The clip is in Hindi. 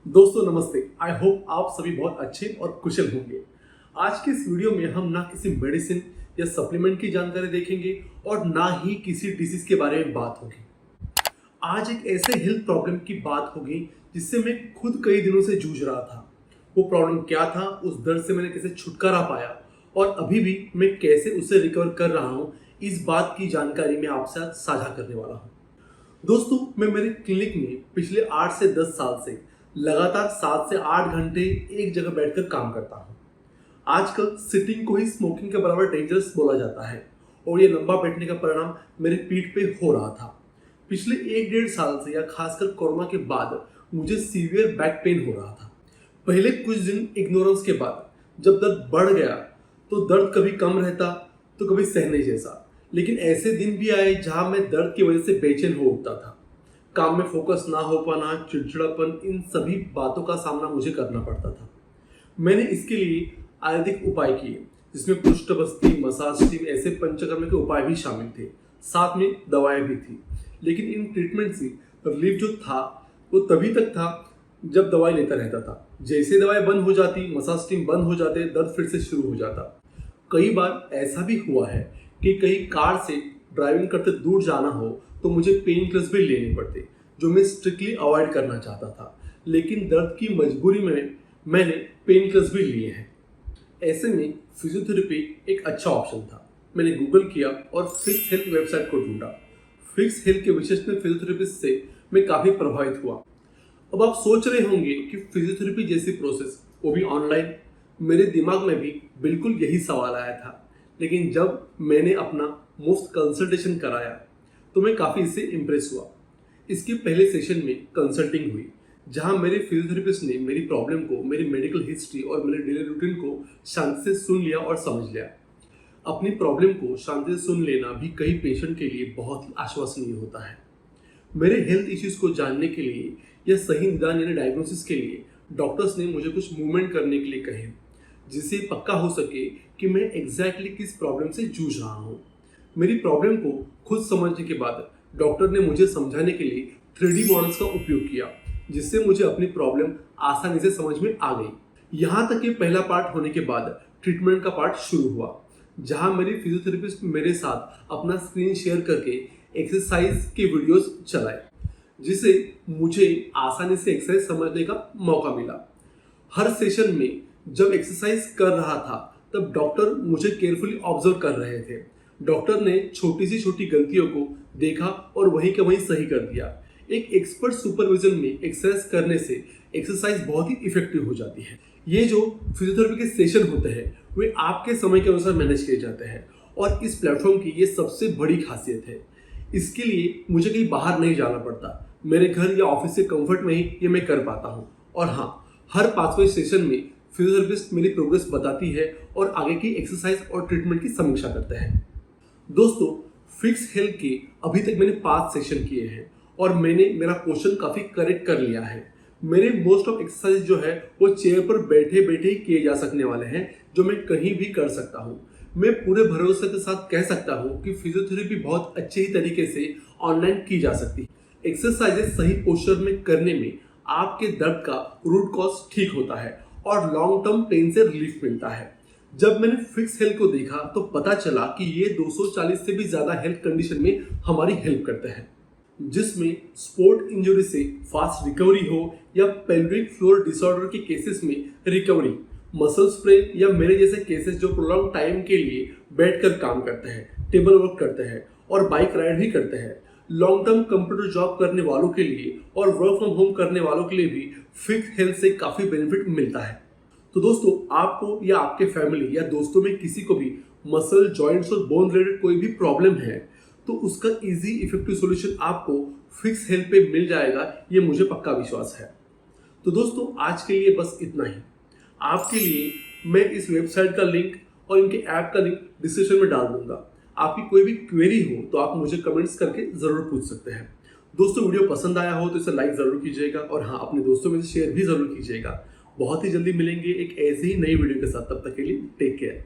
दोस्तों नमस्ते। आई होप आप सभी बहुत अच्छे और कुशल होंगे। आज के इस वीडियो में हम ना किसी मेडिसिन या सप्लीमेंट की जानकारी देखेंगे और ना ही किसी डिसीज के बारे में बात होगी। आज एक ऐसे हेल्थ प्रॉब्लम की बात होगी जिससे मैं खुद कई दिनों से जूझ रहा था। वो प्रॉब्लम क्या था, उस दर्द से मैंने कैसे छुटकारा पाया और अभी भी मैं कैसे उससे रिकवर कर रहा हूँ, इस बात की जानकारी मैं आपके साथ साझा करने वाला हूँ। दोस्तों, मैं मेरे क्लिनिक में पिछले 8 से 10 साल से लगातार 7 से 8 घंटे एक जगह बैठकर काम करता हूँ। आजकल सिटिंग को ही स्मोकिंग के बराबर डेंजरस बोला जाता है और ये लंबा बैठने का परिणाम मेरे पीठ पे हो रहा था। पिछले 1-1.5 साल से या खासकर कोरोना के बाद मुझे सीवियर बैक पेन हो रहा था। पहले कुछ दिन इग्नोरेंस के बाद जब दर्द बढ़ गया तो दर्द कभी कम रहता तो कभी सहने जैसा, लेकिन ऐसे दिन भी आए जहां मैं दर्द की वजह से बेचैन हो उठता था। काम में फोकस ना हो पाना, चिड़चिड़ापन, इन सभी बातों का सामना मुझे करना पड़ता था। मैंने इसके लिए आयुर्वेदिक उपाय किए जिसमें पृष्ठ बस्ती, मसाज टीम, ऐसे पंचकर्म के उपाय भी शामिल थे। साथ में दवाएं भी थी, लेकिन इन ट्रीटमेंट से रिलीफ जो था वो तभी तक था जब दवाई लेता रहता था। जैसे दवाई बंद हो जाती, मसाज टीम बंद हो जाते, दर्द फिर से शुरू हो जाता। कई बार ऐसा भी हुआ है कि कहीं कार से ड्राइविंग करते दूर जाना हो तो मुझे पेन किलर्स भी लेने पड़ते, जो मैं स्ट्रिक्टली अवॉइड करना चाहता था, लेकिन दर्द की मजबूरी में मैंने पेन किलर्स भी लिए हैं। ऐसे में फिजियोथेरेपी एक अच्छा ऑप्शन था। मैंने गूगल किया और फिक्स हेल्थ वेबसाइट को ढूंढा। फिक्स हेल्थ के विशेषज्ञ फिजियोथेरेपिस्ट से मैं काफ़ी प्रभावित हुआ। अब आप सोच रहे होंगे कि फिजियोथेरेपी जैसी प्रोसेस, वो भी ऑनलाइन। मेरे दिमाग में भी बिल्कुल यही सवाल आया था, लेकिन जब मैंने अपना मुफ्त कंसल्टेशन कराया तो मैं काफ़ी इससे इम्प्रेस हुआ। इसके पहले सेशन में कंसल्टिंग हुई जहां मेरे फिजियोथेरेपिस्ट ने मेरी प्रॉब्लम को, मेरी मेडिकल हिस्ट्री और मेरे डेली रूटीन को शांति से सुन लिया और समझ लिया। अपनी प्रॉब्लम को शांति से सुन लेना भी कई पेशेंट के लिए बहुत ही आश्वसनीय होता है। मेरे हेल्थ इश्यूज को जानने के लिए या सही निदान यानी डायग्नोसिस के लिए डॉक्टर्स ने मुझे कुछ मूवमेंट करने के लिए कहे, जिससे पक्का हो सके कि मैं एग्जैक्टली किस प्रॉब्लम से जूझ रहा हूँ। मेरी प्रॉब्लम को खुद समझने के बाद डॉक्टर ने मुझे समझाने के लिए 3D मॉडल्स का उपयोग किया, जिससे मुझे अपनी प्रॉब्लम आसानी से समझ में आ गई। यहाँ तक कि पहला पार्ट होने के बाद ट्रीटमेंट का पार्ट शुरू हुआ, जहाँ मेरी फिजियोथेरेपिस्ट मेरे साथ अपना स्क्रीन शेयर करके एक्सरसाइज के वीडियोस चलाए, जिससे मुझे आसानी से एक्सरसाइज समझने का मौका मिला। हर सेशन में जब एक्सरसाइज कर रहा था तब डॉक्टर मुझे केयरफुली ऑब्जर्व कर रहे थे। डॉक्टर ने छोटी सी छोटी गलतियों को देखा और वहीं के वहीं सही कर दिया। एक एक्सपर्ट सुपरविजन में एक्सरसाइज करने से एक्सरसाइज बहुत ही इफेक्टिव हो जाती है। ये जो फिजियोथेरेपी के सेशन होते हैं वे आपके समय के अनुसार मैनेज किए जाते हैं और इस प्लेटफॉर्म की ये सबसे बड़ी खासियत है। इसके लिए मुझे कहीं बाहर नहीं जाना पड़ता। मेरे घर या ऑफिस से कंफर्ट में ही ये मैं कर पाता हूँ। और हाँ, हर 5वें सेशन में फिजियोथेरेपिस्ट मेरी प्रोग्रेस बताती है और आगे की एक्सरसाइज और ट्रीटमेंट की समीक्षा करते हैं। दोस्तों, फिक्स हेल्थ के अभी तक मैंने 5 सेशन किए हैं और मैंने मेरा क्वेश्चन काफ़ी करेक्ट कर लिया है। मेरे मोस्ट ऑफ एक्सरसाइज जो है वो चेयर पर बैठे बैठे ही किए जा सकने वाले हैं, जो मैं कहीं भी कर सकता हूँ। मैं पूरे भरोसे के साथ कह सकता हूँ कि फिजियोथेरेपी बहुत अच्छे ही तरीके से ऑनलाइन की जा सकती है। एक्सरसाइजेस सही पोस्चर में करने में आपके दर्द का रूट कॉज ठीक होता है और लॉन्ग टर्म पेन से रिलीफ मिलता है। जब मैंने फिक्स हेल्थ को देखा तो पता चला कि ये 240 से भी ज़्यादा हेल्थ कंडीशन में हमारी हेल्प करते हैं, जिसमें स्पोर्ट इंजरी से फास्ट रिकवरी हो या पेल्विक फ्लोर डिसऑर्डर के केसेस में रिकवरी, मसल स्प्रेन या मेरे जैसे केसेस जो प्रोलॉन्ग टाइम के लिए बैठकर काम करते हैं, टेबल वर्क करते हैं और बाइक राइड भी करते हैं, लॉन्ग टर्म कंप्यूटर जॉब करने वालों के लिए और वर्क फ्रॉम होम करने वालों के लिए भी फिक्स हेल्थ से काफ़ी बेनिफिट मिलता है। तो दोस्तों, आपको या आपके फैमिली या दोस्तों में किसी को भी मसल, जॉइंट्स और बोन रिलेटेड कोई भी प्रॉब्लम है तो उसका इजी इफेक्टिव सॉल्यूशन आपको फिक्स हेल्थ पे मिल जाएगा, ये मुझे पक्का विश्वास है। तो दोस्तों, आज के लिए बस इतना ही। आपके लिए मैं इस वेबसाइट का लिंक और इनके ऐप का लिंक डिस्क्रिप्शन में डाल दूंगा। आपकी कोई भी क्वेरी हो तो आप मुझे कमेंट्स करके ज़रूर पूछ सकते हैं। दोस्तों, वीडियो पसंद आया हो तो इसे लाइक ज़रूर कीजिएगा और हाँ, अपने दोस्तों में से शेयर भी ज़रूर कीजिएगा। बहुत ही जल्दी मिलेंगे एक ऐसी ही नई वीडियो के साथ। तब तक के लिए टेक केयर।